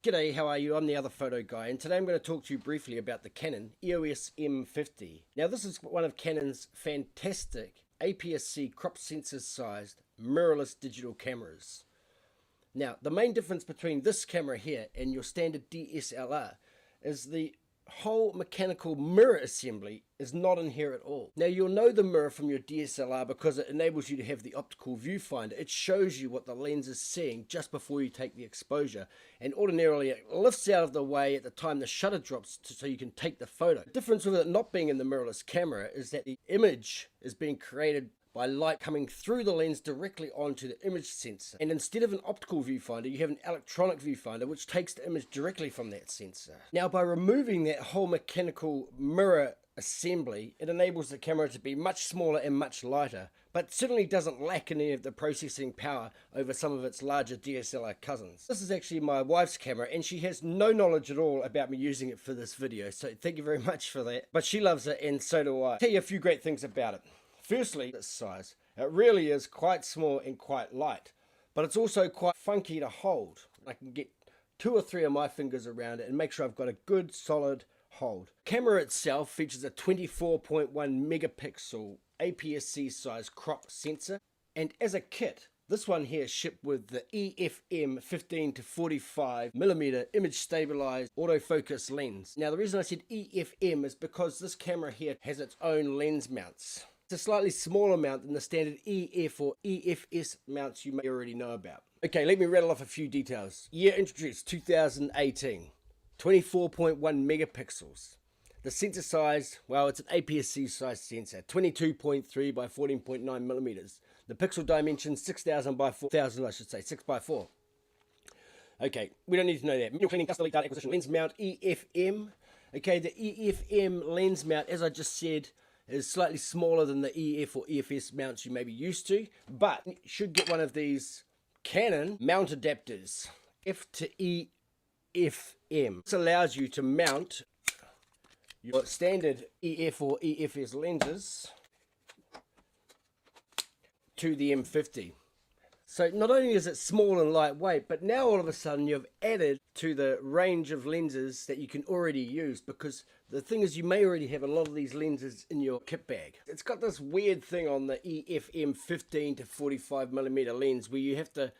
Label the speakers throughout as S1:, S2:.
S1: G'day, how are you? I'm the other photo guy, and today I'm going to talk to you briefly about the Canon EOS M50. Now this is one of Canon's fantastic APS-C crop sensor sized mirrorless digital cameras. Now the main difference between this camera here and your standard DSLR is the whole mechanical mirror assembly is not in here at all. Now you'll know the mirror from your DSLR because it enables you to have the optical viewfinder. It shows you what the lens is seeing just before you take the exposure, and ordinarily it lifts out of the way at the time the shutter drops so you can take the photo. The difference with it not being in the mirrorless camera is that the image is being created by light coming through the lens directly onto the image sensor. And instead of an optical viewfinder, you have an electronic viewfinder which takes the image directly from that sensor. Now by removing that whole mechanical mirror assembly, it enables the camera to be much smaller and much lighter, but certainly doesn't lack any of the processing power over some of its larger DSLR cousins. This is actually my wife's camera and she has no knowledge at all about me using it for this video, so thank you very much for that. But she loves it and so do I. I'll tell you a few great things about it. Firstly, this size. It really is quite small and quite light, but it's also quite funky to hold. I can get 2 or 3 of my fingers around it and make sure I've got a good solid hold. The camera itself features a 24.1 megapixel APS-C size crop sensor, and as a kit, this one here shipped with the EFM 15 to 45 millimeter image stabilized autofocus lens. Now the reason I said EFM is because this camera here has its own lens mounts. It's a slightly smaller mount than the standard EF or EFS mounts you may already know about. Okay, let me rattle off a few details. Year introduced 2018, 24.1 megapixels. The sensor size, well, it's an APS-C size sensor, 22.3 by 14.9 millimeters. The pixel dimension 6000 by 4000, I should say, 6 by 4. Okay, we don't need to know that. Mineral cleaning, custom data acquisition lens mount, EFM. Okay, the EFM lens mount, as I just said, is slightly smaller than the EF or EFS mounts you may be used to, but you should get one of these Canon mount adapters, F to EFM. This allows you to mount your standard EF or EFS lenses to the M50. So not only is it small and lightweight, but now all of a sudden you've added to the range of lenses that you can already use, because the thing is you may already have a lot of these lenses in your kit bag. It's got this weird thing on the EFM 15 to 45 millimeter lens where you have to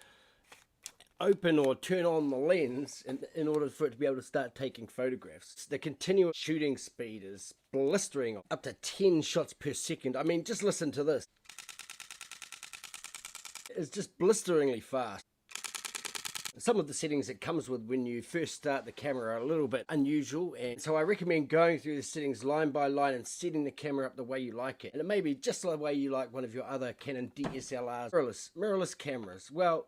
S1: open or turn on the lens in order for it to be able to start taking photographs. The continuous shooting speed is blistering, up to 10 shots per second. I mean, just listen to this. It's just blisteringly fast. Some of the settings it comes with when you first start the camera are a little bit unusual, and so I recommend going through the settings line by line and setting the camera up the way you like it. And it may be just the way you like one of your other Canon DSLRs, mirrorless cameras. Well,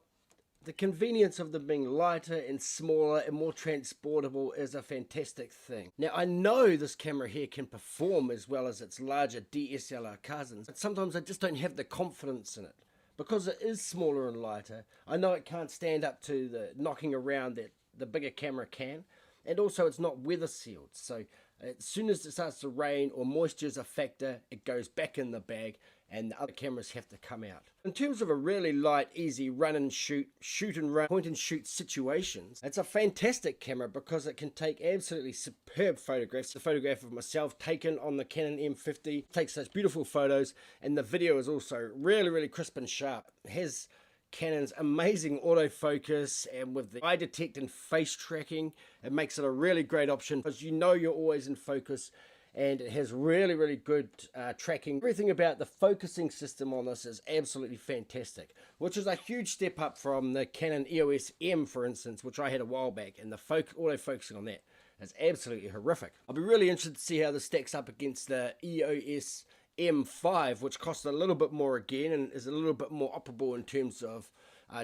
S1: the convenience of them being lighter and smaller and more transportable is a fantastic thing. Now I know this camera here can perform as well as its larger DSLR cousins, but sometimes I just don't have the confidence in it. Because it is smaller and lighter, I know it can't stand up to the knocking around that the bigger camera can, and also it's not weather sealed, so as soon as it starts to rain or moisture is a factor, it goes back in the bag and the other cameras have to come out. In terms of a really light, easy run and shoot, shoot and run, point and shoot situations, it's a fantastic camera because it can take absolutely superb photographs. The photograph of myself taken on the Canon M50 takes such beautiful photos, and the video is also really crisp and sharp. It has Canon's amazing autofocus, and with the eye detect and face tracking, it makes it a really great option because you know you're always in focus, and it has really good tracking. Everything about the focusing system on this is absolutely fantastic, which is a huge step up from the Canon EOS M, for instance, which I had a while back, and the autofocusing on that is absolutely horrific. I'll be really interested to see how this stacks up against the EOS M5, which costs a little bit more again and is a little bit more operable in terms of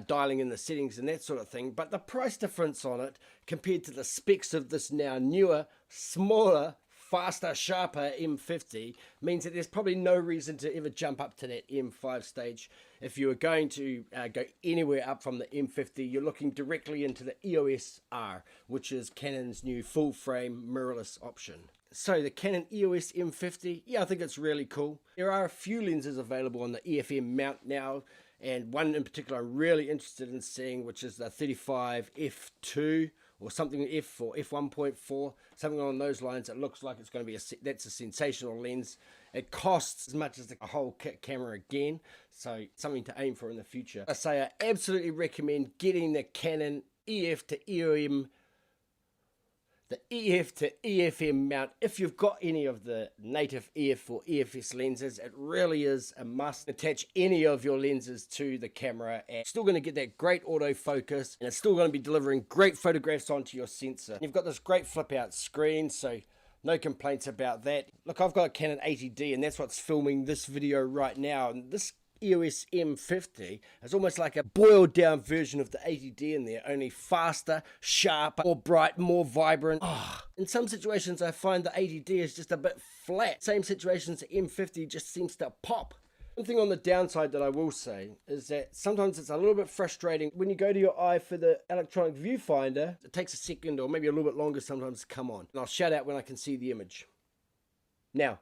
S1: dialing in the settings and that sort of thing. But the price difference on it compared to the specs of this now newer, smaller, faster, sharper M50 means that there's probably no reason to ever jump up to that M5 stage. If you were going to go anywhere up from the M50, you're looking directly into the EOS R, which is Canon's new full frame mirrorless option. So the Canon EOS M50, yeah, I think it's really cool. There are a few lenses available on the EFM mount now, and one in particular I'm really interested in seeing, which is the 35 f2 or something F or f1.4, something along those lines. It looks like it's going to be that's a sensational lens. It costs as much as a whole kit camera again, so something to aim for in the future. I say I absolutely recommend getting the Canon EF to EOM, the EF to EFM mount. If you've got any of the native EF or EFS lenses, it really is a must. Attach any of your lenses to the camera and still going to get that great autofocus, and it's still going to be delivering great photographs onto your sensor. You've got this great flip out screen, so no complaints about that. Look, I've got a Canon 80D, and that's what's filming this video right now. And this EOS M50 is almost like a boiled down version of the 80D in there, only faster, sharper, more bright, more vibrant. In some situations I find the 80D is just a bit flat. Same situations, the M50 just seems to pop. One thing on the downside that I will say is that sometimes it's a little bit frustrating when you go to your eye for the electronic viewfinder. It takes a second or maybe a little bit longer sometimes to come on. And I'll shout out when I can see the image. Now.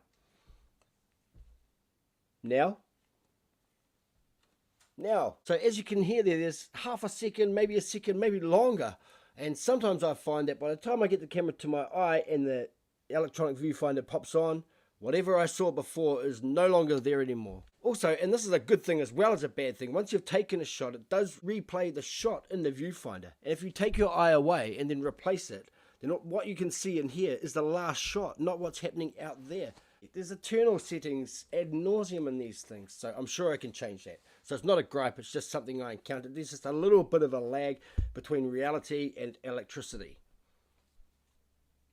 S1: So as you can hear there's half a second, maybe longer. And sometimes I find that by the time I get the camera to my eye and the electronic viewfinder pops on, whatever I saw before is no longer there anymore. Also, and this is a good thing as well as a bad thing, once you've taken a shot, it does replay the shot in the viewfinder. And if you take your eye away and then replace it, then what you can see in here is the last shot, not what's happening out there. There's eternal settings ad nauseum in these things, so I'm sure I can change that. So it's not a gripe, it's just something I encountered. There's just a little bit of a lag between reality and electricity.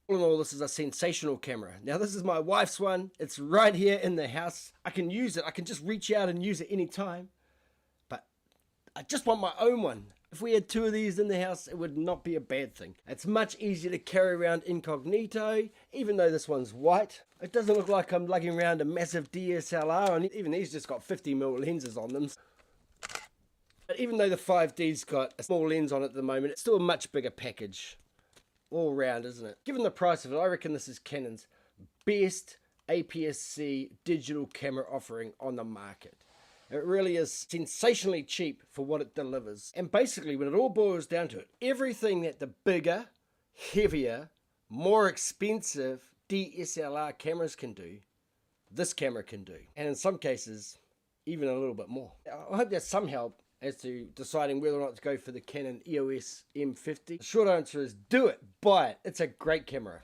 S1: All in all, this is a sensational camera. Now this is my wife's one. It's right here in the house. I can use it. I can just reach out and use it anytime. But I just want my own one. If we had two of these in the house, it would not be a bad thing. It's much easier to carry around incognito, even though this one's white. It doesn't look like I'm lugging around a massive DSLR, and even these just got 50mm lenses on them. But even though the 5D's got a small lens on it at the moment, it's still a much bigger package. All round, isn't it? Given the price of it, I reckon this is Canon's best APS-C digital camera offering on the market. It really is sensationally cheap for what it delivers. And basically, when it all boils down to it, everything that the bigger, heavier, more expensive DSLR cameras can do, this camera can do. And in some cases, even a little bit more. I hope there's some help as to deciding whether or not to go for the Canon EOS M50. The short answer is do it, buy it. It's a great camera.